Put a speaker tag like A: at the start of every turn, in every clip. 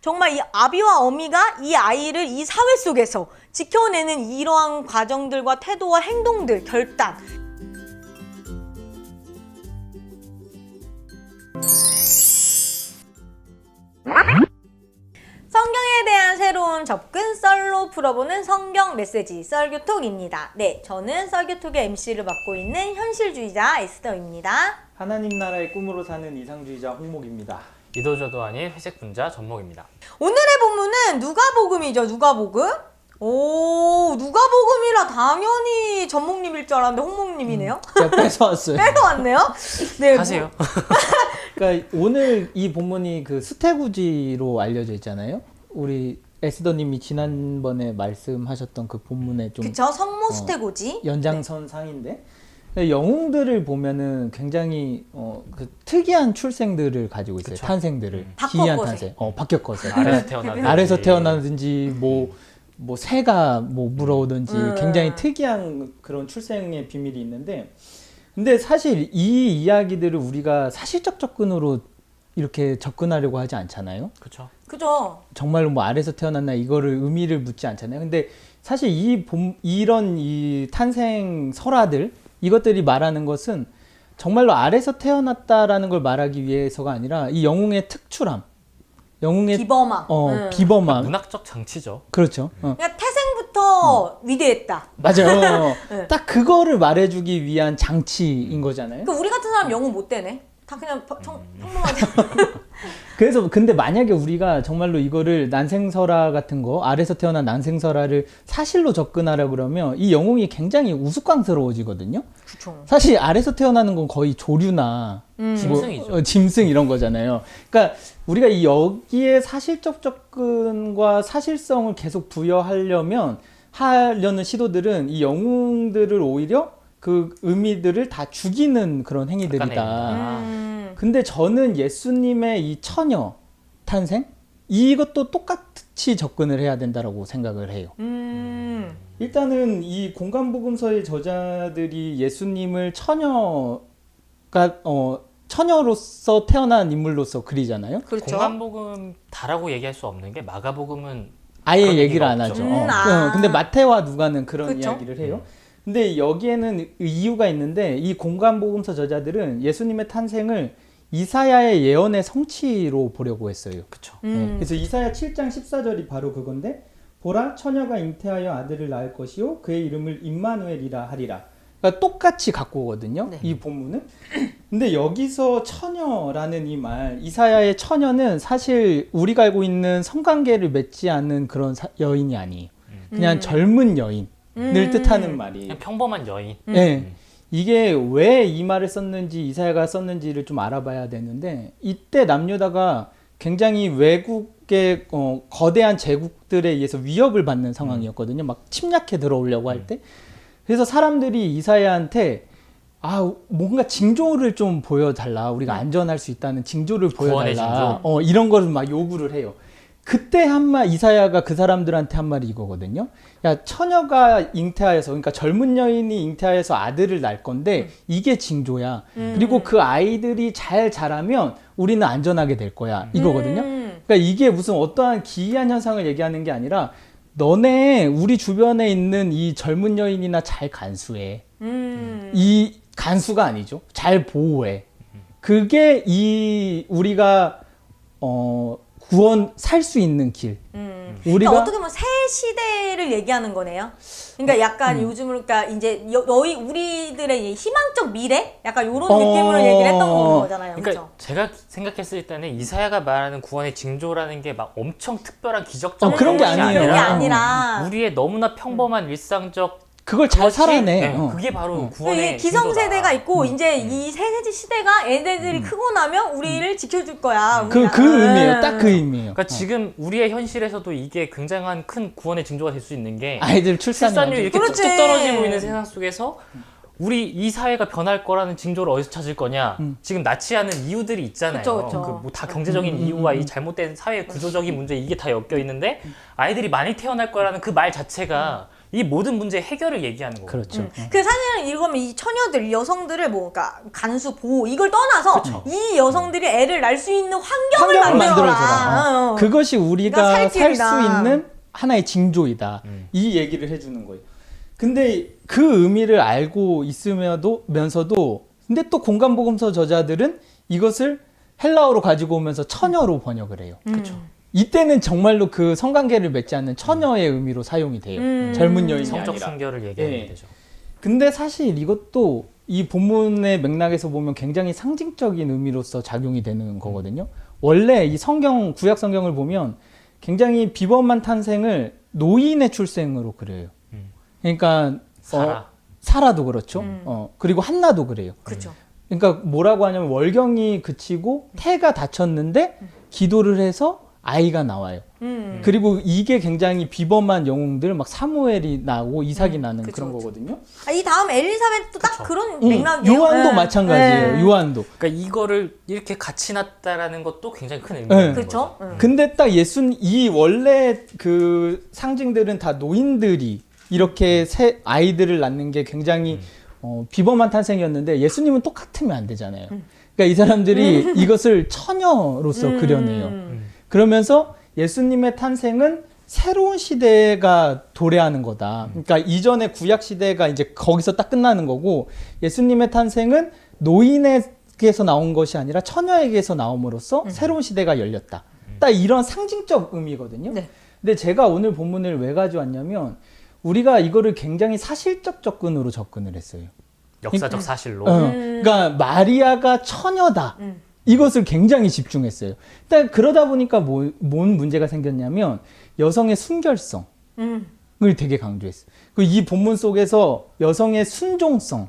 A: 정말 이 아비와 어미가 이 아이를 이 사회 속에서 지켜내는 이러한 과정들과 태도와 행동들, 결단. 성경에 대한 새로운 접근, 썰로 풀어보는 성경 메시지 썰교톡입니다. 네, 저는 썰교톡의 MC를 맡고 있는 현실주의자 에스더입니다.
B: 하나님 나라의 꿈으로 사는 이상주의자 홍목입니다.
C: 이도저도 아닌 회색 분자 전목입니다.
A: 오늘의 본문은 누가복음이죠. 누가복음. 오, 누가복음이라 당연히 전목님일 줄 알았는데 홍목님이네요.
B: 제가 뺏어왔어요.
A: 빼러왔네요. 네,
C: 하세요.
B: 그러니까 오늘 이 본문이 그 수태구지로 알려져 있잖아요. 우리 에스더님이 지난번에 말씀하셨던 그 본문에 좀
A: 그쵸, 성모 수태고지.
B: 연장선상인데 영웅들을 보면은 굉장히 그 특이한 출생들을 가지고 있어요.
C: 그쵸.
B: 탄생들을
A: 바뀌었거세.
B: 기이한 탄생. 바뀌었거세.
C: 아래서 태어나든지.
B: 아래서 태어나든지 뭐 새가 뭐 물어오든지 굉장히 특이한 그런 출생의 비밀이 있는데, 근데 사실 이 이야기들을 우리가 사실적 접근으로 이렇게 접근하려고 하지 않잖아요.
C: 그렇죠.
A: 그죠.
B: 정말로 뭐 아래서 태어났나 이거를 의미를 묻지 않잖아요. 근데 사실 이런 이 탄생 설화들, 이것들이 말하는 것은 정말로 아래서 태어났다라는 걸 말하기 위해서가 아니라 이 영웅의 특출함, 영웅의
A: 비범함.
B: 비범함.
C: 문학적 장치죠.
B: 그렇죠.
A: 그러니까 태생부터 위대했다.
B: 맞아요.
A: 네.
B: 딱 그거를 말해주기 위한 장치인 거잖아요.
A: 그러니까 우리 같은 사람 영웅 못 되네. 다 그냥 평범하게.
B: 그래서 근데 만약에 우리가 정말로 이거를 난생설화 같은 거, 아래서 태어난 난생설화를 사실로 접근하라 그러면 이 영웅이 굉장히 우스꽝스러워지거든요.
A: 그쵸.
B: 사실 아래서 태어나는 건 거의 조류나
C: 짐승이죠.
B: 짐승 이런 거잖아요. 그러니까 우리가 여기에 사실적 접근과 사실성을 계속 부여하려면 하려는 시도들은 이 영웅들을 오히려 그 의미들을 다 죽이는 그런 행위들이다.
C: 깎아내린다.
B: 근데 저는 예수님의 이 처녀 탄생, 이것도 똑같이 접근을 해야 된다라고 생각을 해요. 일단은 이 공간복음서의 저자들이 예수님을 처녀로서 태어난 인물로서 그리잖아요.
A: 그렇죠.
C: 공간복음 다라고 얘기할 수 없는 게 마가복음은
B: 아예
C: 그런
B: 얘기를
C: 얘기가
B: 안
C: 없죠.
B: 하죠. 근데 마태와 누가는 그런
A: 그쵸?
B: 이야기를 해요. 근데 여기에는 이유가 있는데 이 공간복음서 저자들은 예수님의 탄생을 이사야의 예언의 성취로 보려고 했어요.
C: 그렇죠.
B: 네. 그래서 이사야 7장 14절이 바로 그건데, 보라 처녀가 잉태하여 아들을 낳을 것이요 그의 이름을 임마누엘이라 하리라. 그러니까 똑같이 갖고 오거든요.
A: 네.
B: 이 본문은. 근데 여기서 처녀라는 이 말, 이사야의 처녀는 사실 우리가 알고 있는 성관계를 맺지 않는 그런 여인이 아니에요. 그냥 젊은 여인을 뜻하는 말이에요.
C: 그냥 평범한 여인.
B: 네. 이게 왜 이 말을 썼는지, 이사야가 썼는지를 좀 알아봐야 되는데, 이때 남유다가 굉장히 외국의 거대한 제국들에 의해서 위협을 받는 상황이었거든요. 막 침략해 들어오려고 할 때. 그래서 사람들이 이사야한테 뭔가 징조를 좀 보여달라, 우리가 안전할 수 있다는 징조를
C: 구원의
B: 보여달라, 이런 거를 막 요구를 해요. 그때 이사야가 그 사람들한테 한 말이 이거거든요. 야, 처녀가 잉태하여서, 그러니까 젊은 여인이 잉태하여서 아들을 낳을 건데 이게 징조야. 그리고 그 아이들이 잘 자라면 우리는 안전하게 될 거야. 이거거든요. 그러니까 이게 무슨 어떠한 기이한 현상을 얘기하는 게 아니라, 너네 우리 주변에 있는 이 젊은 여인이나 잘 간수해. 이 간수가 아니죠. 잘 보호해. 그게 우리가 구원 살 수 있는 길. 우리가
A: 그러니까 어떻게 보면 새 시대를 얘기하는 거네요. 그러니까 약간 요즘으로, 그러니까 이제 우리들의 희망적 미래? 약간 이런 느낌으로 얘기를 했던 거잖아요.
C: 그러니까
A: 그렇죠?
C: 제가 생각했을 때는 이사야가 말하는 구원의 징조라는 게 막 엄청 특별한 기적적인
B: 그런 게
C: 것이
B: 아니에요.
A: 그게
C: 아니라
A: 아니라
C: 우리의 너무나 평범한 일상적
B: 그걸 잘
C: 그것이,
B: 살아내.
C: 네, 그게 바로
A: 이게
C: 구원의
A: 기성세대가
C: 징조다.
A: 있고 이제 이 새 시대가 애들이 크고 나면 우리를 지켜줄 거야.
B: 그
A: 우리가.
B: 의미예요. 딱 그 의미예요.
C: 그러니까 지금 우리의 현실에서도 이게 굉장한 큰 구원의 징조가 될 수 있는 게
B: 아이들 출산율
C: 이렇게
A: 그렇지.
C: 뚝뚝 떨어지고 있는 세상 속에서 우리 이 사회가 변할 거라는 징조를 어디서 찾을 거냐? 지금 나치하는 이유들이 있잖아요.
A: 그쵸.
C: 그 뭐 다 경제적인 이유와 이 잘못된 사회 구조적인 문제, 이게 다 엮여 있는데 아이들이 많이 태어날 거라는 그 말 자체가 이 모든 문제의 해결을 얘기하는 거고.
B: 그렇죠.
A: 그 사실은 이거면 이 처녀들, 이 여성들을 뭐, 그러니까 간수 보호 이걸 떠나서 이 여성들이 애를 낳을 수 있는 환경을 만들어라.
B: 그것이 우리가
A: 살
B: 살 수
A: 길이다.
B: 있는 하나의 징조이다. 이 얘기를 해주는 거예요. 근데 그 의미를 알고 있으면서도 근데 또 공간복음서 저자들은 이것을 헬라어로 가지고 오면서 처녀로 번역을 해요.
C: 그렇죠.
B: 이때는 정말로 그 성관계를 맺지 않는 처녀의 의미로 사용이 돼요. 젊은 여인이
C: 성적
B: 아니라.
C: 순결을 얘기하는
B: 예.
C: 되죠.
B: 근데 사실 이것도 이 본문의 맥락에서 보면 굉장히 상징적인 의미로서 작용이 되는 거거든요. 원래 이 성경, 구약 성경을 보면 굉장히 비범한 탄생을 노인의 출생으로 그려요. 그러니까 사라도 그렇죠. 그리고 한나도 그래요.
A: 그렇죠.
B: 그러니까 뭐라고 하냐면 월경이 그치고 태가 닫혔는데 기도를 해서 아이가 나와요. 그리고 이게 굉장히 비범한 영웅들 막 사무엘이 나오고 이삭이 나는
A: 그쵸,
B: 그런
A: 그쵸.
B: 거거든요.
A: 이 다음 엘리사벳도 딱 그런 맥락이에요.
B: 요한도
A: 네.
B: 마찬가지예요.
A: 네.
B: 요한도.
C: 그러니까 이거를 이렇게 같이 낳았다라는 것도 굉장히 큰 의미가 있는
A: 그렇죠.
C: 거죠.
B: 근데 딱 이 원래 그 상징들은 다 노인들이 이렇게 새 아이들을 낳는 게 굉장히 비범한 탄생이었는데 예수님은 똑같으면 안 되잖아요. 그러니까 이 사람들이 이것을 처녀로서 그려내요. 그러면서 예수님의 탄생은 새로운 시대가 도래하는 거다. 그러니까 이전의 구약 시대가 이제 거기서 딱 끝나는 거고 예수님의 탄생은 노인에게서 나온 것이 아니라 처녀에게서 나옴으로써 새로운 시대가 열렸다. 딱 이런 상징적 의미거든요.
A: 네.
B: 근데 제가 오늘 본문을 왜 가져왔냐면 우리가 이거를 굉장히 사실적 접근으로 접근을 했어요.
C: 역사적 사실로.
B: 그러니까 마리아가 처녀다. 이것을 굉장히 집중했어요. 일단 그러다 보니까 뭔 문제가 생겼냐면 여성의 순결성을 되게 강조했어요. 그리고 이 본문 속에서 여성의 순종성,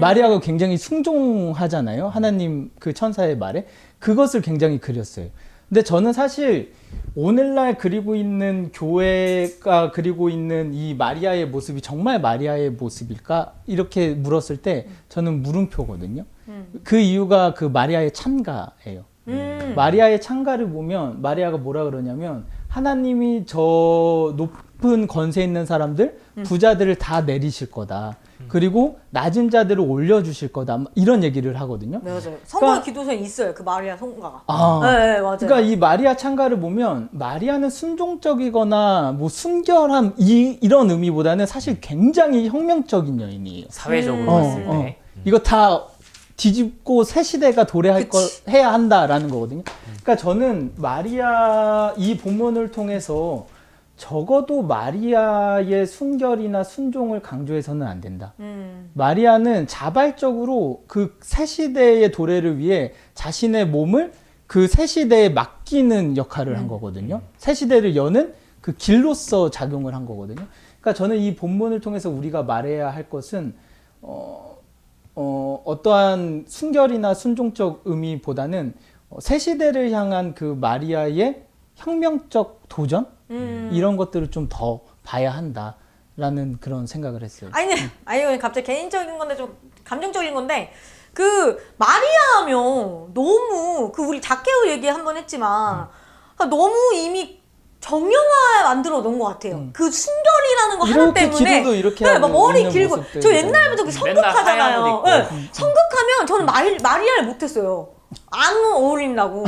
B: 마리아가 굉장히 순종하잖아요. 하나님 그 천사의 말에 그것을 굉장히 그렸어요. 근데 저는 사실 오늘날 그리고 있는 교회가 그리고 있는 이 마리아의 모습이 정말 마리아의 모습일까? 이렇게 물었을 때 저는 물음표거든요. 그 이유가 그 마리아의 찬가예요. 마리아의 찬가를 보면 마리아가 뭐라 그러냐면 하나님이 저 높은 권세 있는 사람들, 부자들을 다 내리실 거다. 그리고 낮은 자들을 올려주실 거다. 이런 얘기를 하거든요.
A: 맞아요. 성경
B: 그러니까-
A: 기도서에 있어요. 그 마리아 성가가.
B: 아,
A: 네, 맞아요.
B: 그러니까 이 마리아 찬가를 보면 마리아는 순종적이거나 뭐 순결함 이런 의미보다는 사실 굉장히 혁명적인 여인이에요.
C: 사회적으로 봤을 때.
B: 이거 다 뒤집고 새 시대가 해야 한다라는 거거든요. 그러니까 저는 마리아 이 본문을 통해서 적어도 마리아의 순결이나 순종을 강조해서는 안 된다. 마리아는 자발적으로 그 새 시대의 도래를 위해 자신의 몸을 그 새 시대에 맡기는 역할을 한 거거든요. 새 시대를 여는 그 길로서 작용을 한 거거든요. 그러니까 저는 이 본문을 통해서 우리가 말해야 할 것은 어떠한 순결이나 순종적 의미보다는 새 시대를 향한 그 마리아의 혁명적 도전 이런 것들을 좀 더 봐야 한다라는 그런 생각을 했어요.
A: 아니 갑자기 개인적인 건데 좀 감정적인 건데 그 마리아하면 너무 그 우리 자케오 얘기 한번 했지만 너무 이미 정형화 만들어 놓은 것 같아요. 그 순결이라는 거 하나
B: 이렇게
A: 때문에
B: 기도도 이렇게
A: 네, 막
B: 하고
A: 머리
B: 있는
A: 길고
B: 모습들
A: 저
B: 있잖아요.
A: 옛날부터 그
C: 맨날 하얀 옷
A: 성극하잖아요.
C: 입고.
A: 네, 성극하면 저는 마리아를 못했어요. 안 어울린다고.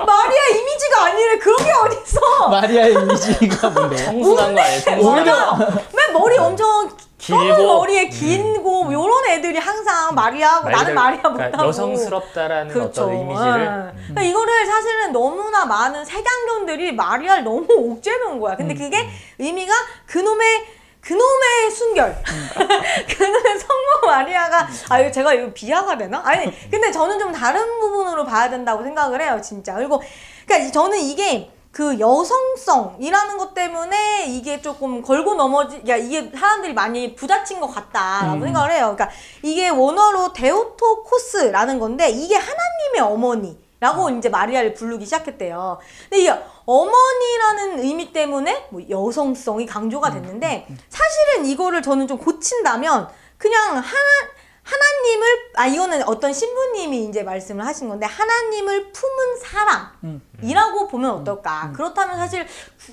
A: 마리아 이미지가 아니래. 그런 게 어딨어.
B: 마리아의 이미지가 뭔데요?
C: 청순한 거 아니에요? 청순한 거.
A: 맨 머리 엄청 검은
C: 길고.
A: 머리에 긴고 요런 애들이 항상 마리아하고 나는 마리아 못하고.
C: 그러니까 여성스럽다라는
A: 그렇죠.
C: 어떤 이미지를.
A: 그러니까 이거를 사실은 너무나 많은 색안경들이 마리아를 너무 옥죄는 거야. 근데 그게 의미가 그놈의 순결. 그놈의 성모 마리아가, 이거 제가 이거 비하가 되나? 아니, 근데 저는 좀 다른 부분으로 봐야 된다고 생각을 해요, 진짜. 그리고, 그러니까 저는 이게 그 여성성이라는 것 때문에 이게 조금 걸고 그러니까 이게 사람들이 많이 부딪힌 것 같다라고 생각을 해요. 그러니까 이게 원어로 데오토코스라는 건데 이게 하나님의 어머니. 라고 이제 마리아를 부르기 시작했대요. 근데 이게 어머니라는 의미 때문에 뭐 여성성이 강조가 됐는데 사실은 이거를 저는 좀 고친다면 그냥 하나님을 이거는 어떤 신부님이 이제 말씀을 하신 건데 하나님을 품은 사람이라고 보면 어떨까? 그렇다면 사실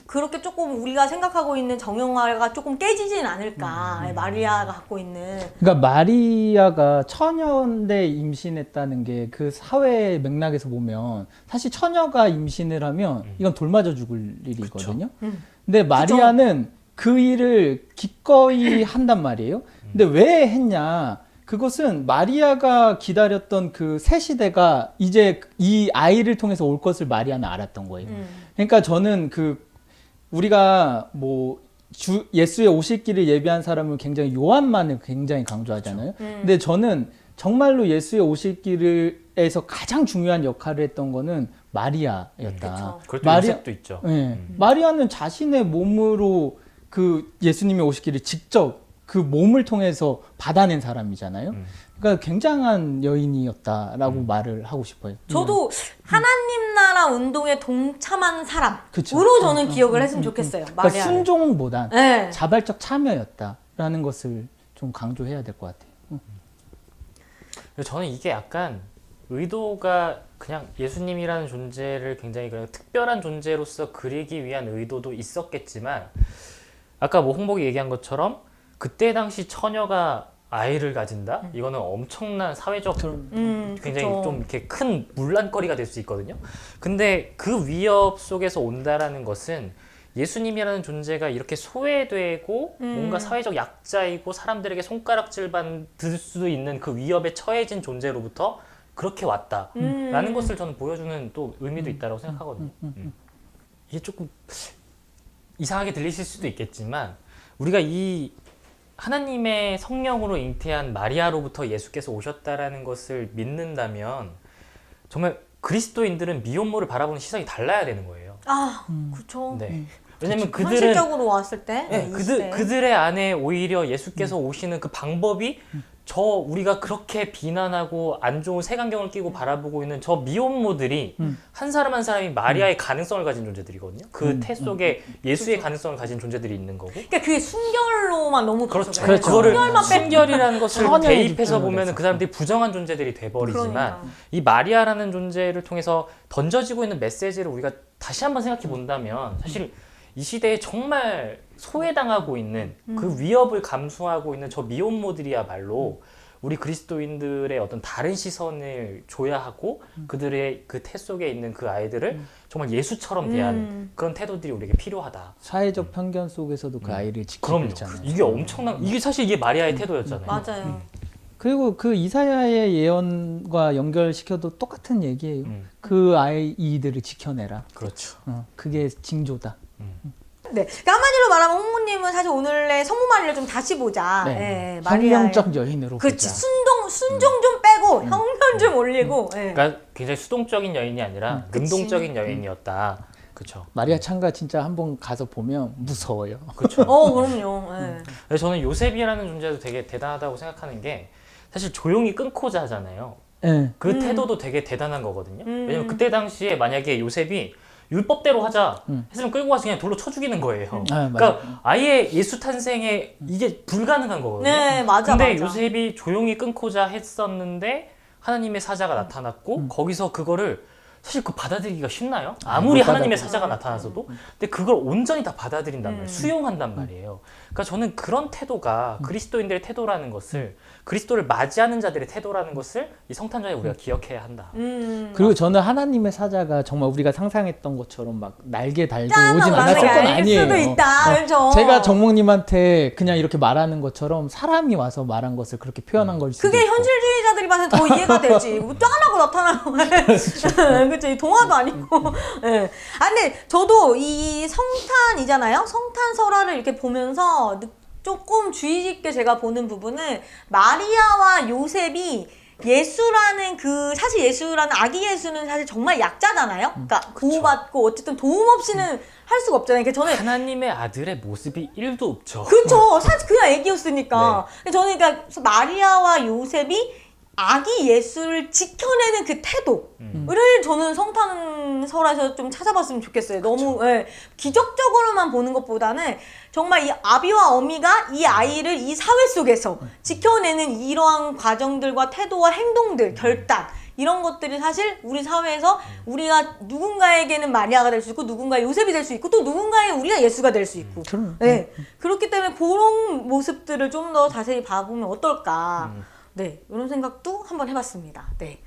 A: 그렇게 조금 우리가 생각하고 있는 정형화가 조금 깨지진 않을까? 마리아가 갖고 있는.
B: 그러니까 마리아가 처녀인데 임신했다는 게 그 사회 맥락에서 보면 사실 처녀가 임신을 하면 이건 돌 맞아 죽을 일이거든요. 근데 마리아는 그 일을 기꺼이 한단 말이에요. 근데 왜 했냐? 그것은 마리아가 기다렸던 그 새 시대가 이제 이 아이를 통해서 올 것을 마리아는 알았던 거예요. 그러니까 저는 우리가 뭐 예수의 오실 길을 예비한 사람은 굉장히 요한만을 굉장히 강조하잖아요. 근데 저는 정말로 예수의 오실 길에서 가장 중요한 역할을 했던 거는 마리아였다.
C: 그렇죠. 요셉도 있죠.
B: 네. 마리아는 자신의 몸으로 그 예수님의 오실 길을 직접 그 몸을 통해서 받아낸 사람이잖아요. 그러니까 굉장한 여인이었다라고 말을 하고 싶어요.
A: 저도 하나님 나라 운동에 동참한 사람으로
B: 그쵸.
A: 저는 기억을 했으면 좋겠어요.
B: 그러니까 순종보단
A: 네.
B: 자발적 참여였다라는 것을 좀 강조해야 될 것 같아요.
C: 저는 이게 약간 의도가 그냥 예수님이라는 존재를 굉장히 그냥 특별한 존재로서 그리기 위한 의도도 있었겠지만 아까 뭐 홍복이 얘기한 것처럼 그때 당시 처녀가 아이를 가진다? 이거는 엄청난 사회적 굉장히
A: 그쵸.
C: 좀 이렇게 큰 문란거리가 될 수 있거든요. 근데 그 위협 속에서 온다라는 것은 예수님이라는 존재가 이렇게 소외되고 뭔가 사회적 약자이고 사람들에게 손가락질 받을 수도 있는 그 위협에 처해진 존재로부터 그렇게 왔다라는 것을 저는 보여주는 또 의미도 있다고 생각하거든요. 이게 조금 이상하게 들리실 수도 있겠지만 우리가 이 하나님의 성령으로 잉태한 마리아로부터 예수께서 오셨다라는 것을 믿는다면 정말 그리스도인들은 미혼모를 바라보는 시선이 달라야 되는 거예요.
A: 그렇죠.
C: 네. 왜냐면
A: 현실적으로 왔을 때
C: 네, 그들의 안에 오히려 예수께서 오시는 그 방법이 우리가 그렇게 비난하고 안 좋은 색안경을 끼고 바라보고 있는 저 미혼모들이 한 사람 한 사람이 마리아의 가능성을 가진 존재들이거든요. 그 태 속에 예수의 가능성을 가진 존재들이 있는 거고.
A: 그러니까 그게 순결로만 너무
C: 그렇죠.
A: 그래서
C: 그거를
A: 순결만
C: 순결이라는 것을
B: 선에
C: 대입해서
B: 집중을
C: 보면
B: 해서.
C: 그 사람들이 부정한 존재들이 돼버리지만
A: 그러니까.
C: 이 마리아라는 존재를 통해서 던져지고 있는 메시지를 우리가 다시 한번 생각해 본다면 사실 이 시대에 정말 소외당하고 있는 그 위협을 감수하고 있는 저 미혼모들이야말로 우리 그리스도인들의 어떤 다른 시선을 줘야 하고 그들의 그 태 속에 있는 그 아이들을 정말 예수처럼 대하는 그런 태도들이 우리에게 필요하다.
B: 사회적 편견 속에서도 그 아이를 지키고
C: 그럼요.
B: 있잖아요.
C: 이게 엄청난 이게 사실 이게 마리아의 태도였잖아요.
A: 맞아요.
B: 그리고 그 이사야의 예언과 연결시켜도 똑같은 얘기예요. 그 아이들을 지켜내라.
C: 그렇죠.
B: 그게 징조다.
A: 네. 그러니까 한마디로 말하면 홍모님은 사실 오늘의 성모 마리아를 좀 다시 보자. 네.
B: 성령적 여인으로
A: 그렇지.
B: 보자.
A: 순종 좀 빼고 형편 좀 올리고. 네.
C: 그러니까 굉장히 수동적인 여인이 아니라 능동적인 여인이었다. 그렇죠.
B: 마리아 창가 진짜 한번 가서 보면 무서워요.
C: 그렇죠.
A: 그럼요. 네.
C: 그래서 저는 요셉이라는 존재도 되게 대단하다고 생각하는 게 사실 조용히 끊고자 하잖아요.
B: 네.
C: 그 태도도 되게 대단한 거거든요. 왜냐면 그때 당시에 만약에 요셉이 율법대로 하자 했으면 끌고 가서 그냥 돌로 쳐 죽이는 거예요. 그러니까 아예 예수 탄생에 이게 불가능한 거거든요.
A: 네, 맞아.
C: 근데
A: 맞아.
C: 요셉이 조용히 끊고자 했었는데 하나님의 사자가 나타났고 거기서 그거를 사실 그 받아들이기가 쉽나요? 아무리 하나님의 사자가 나타나서도 근데 그걸 온전히 다 받아들인단 말이에요. 수용한단 말이에요. 그러니까 저는 그런 태도가 그리스도인들의 태도라는 것을 그리스도를 맞이하는 자들의 태도라는 것을 이 성탄절에 우리가 기억해야 한다.
B: 그리고 저는 하나님의 사자가 정말 우리가 상상했던 것처럼 막 날개 달고
A: 짠!
B: 오진
A: 하고
B: 않았을 건
A: 날개
B: 아니에요.
A: 수도 있다. 그렇죠.
B: 제가 정목님한테 그냥 이렇게 말하는 것처럼 사람이 와서 말한 것을 그렇게 표현한 걸 수도
A: 그게
B: 있고.
A: 현실주의자들이 봐서 더 이해가 되지. 뭐 짠하고 나타나고. 그렇죠. 이 동화도 아니고. 네. 근데 저도 이 성탄이잖아요. 성탄 설화를 이렇게 보면서 조금 주의 깊게 제가 보는 부분은 마리아와 요셉이 예수라는 사실 예수라는 아기 예수는 사실 정말 약자잖아요. 그러니까 보호받고 어쨌든 도움 없이는 할 수가 없잖아요. 그러니까 저는
C: 하나님의 아들의 모습이 1도 없죠.
A: 그렇죠. 사실 그냥 애기였으니까. 저는 그러니까 마리아와 요셉이 아기 예수를 지켜내는 그 태도를 저는 성탄설에서 좀 찾아봤으면 좋겠어요. 너무 예, 기적적으로만 보는 것보다는 정말 이 아비와 어미가 이 아이를 이 사회 속에서 지켜내는 이러한 과정들과 태도와 행동들, 결단 이런 것들이 사실 우리 사회에서 우리가 누군가에게는 마리아가 될 수 있고 누군가의 요셉이 될 수 있고 또 누군가의 우리가 예수가 될 수 있고 네. 그렇기 때문에 그런 모습들을 좀 더 자세히 봐보면 어떨까 네, 이런 생각도 한번 해봤습니다. 네.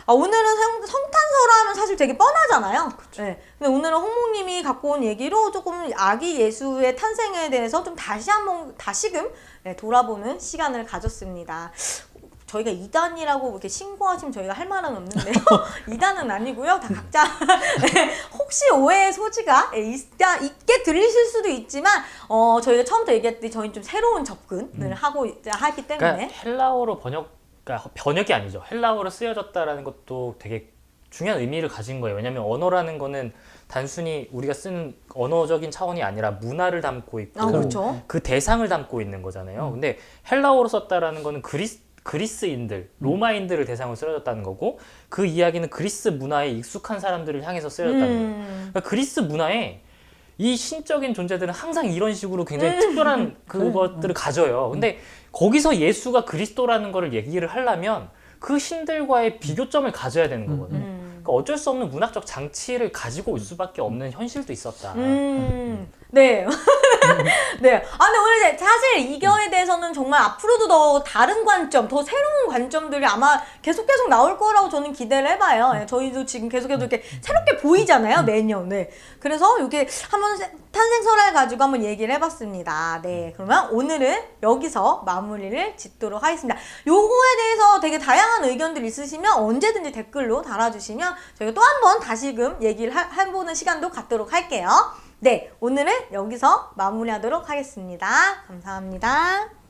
A: 오늘은 성탄설 하면 사실 되게 뻔하잖아요. 네. 근데 오늘은 홍목님이 갖고 온 얘기로 조금 아기 예수의 탄생에 대해서 좀 다시금 네, 돌아보는 시간을 가졌습니다. 저희가 2단이라고 이렇게 신고하시면 저희가 할 말은 없는데요. 2단은 아니고요. 다 각자 혹시 오해의 소지가 있게 들리실 수도 있지만 저희가 처음부터 얘기했듯이 저희는 좀 새로운 접근을 하기 때문에
C: 그러니까 헬라어로 그러니까 번역이 아니죠. 헬라어로 쓰여졌다라는 것도 되게 중요한 의미를 가진 거예요. 왜냐하면 언어라는 거는 단순히 우리가 쓰는 언어적인 차원이 아니라 문화를 담고 있고
A: 그렇죠.
C: 그 대상을 담고 있는 거잖아요. 근데 헬라어로 썼다라는 거는 그리스인들, 로마인들을 대상으로 쓰여졌다는 거고 그 이야기는 그리스 문화에 익숙한 사람들을 향해서 쓰여졌다는 거예요. 그러니까 그리스 문화에 이 신적인 존재들은 항상 이런 식으로 굉장히 특별한 그것들을 가져요. 근데 거기서 예수가 그리스도라는 거를 얘기를 하려면 그 신들과의 비교점을 가져야 되는 거거든요. 그러니까 어쩔 수 없는 문학적 장치를 가지고 올 수밖에 없는 현실도 있었다.
A: 네. 네. 근데 오늘 사실 이거에 대해서는 정말 앞으로도 더 다른 관점, 더 새로운 관점들이 아마 계속 나올 거라고 저는 기대를 해봐요. 네, 저희도 지금 계속해서 이렇게 새롭게 보이잖아요, 매년. 네. 그래서 이렇게 한번 탄생설을 가지고 한번 얘기를 해봤습니다. 네. 그러면 오늘은 여기서 마무리를 짓도록 하겠습니다. 요거에 대해서 되게 다양한 의견들 있으시면 언제든지 댓글로 달아주시면 저희가 또 한 번 다시금 얘기를 해보는 시간도 갖도록 할게요. 네, 오늘은 여기서 마무리하도록 하겠습니다. 감사합니다.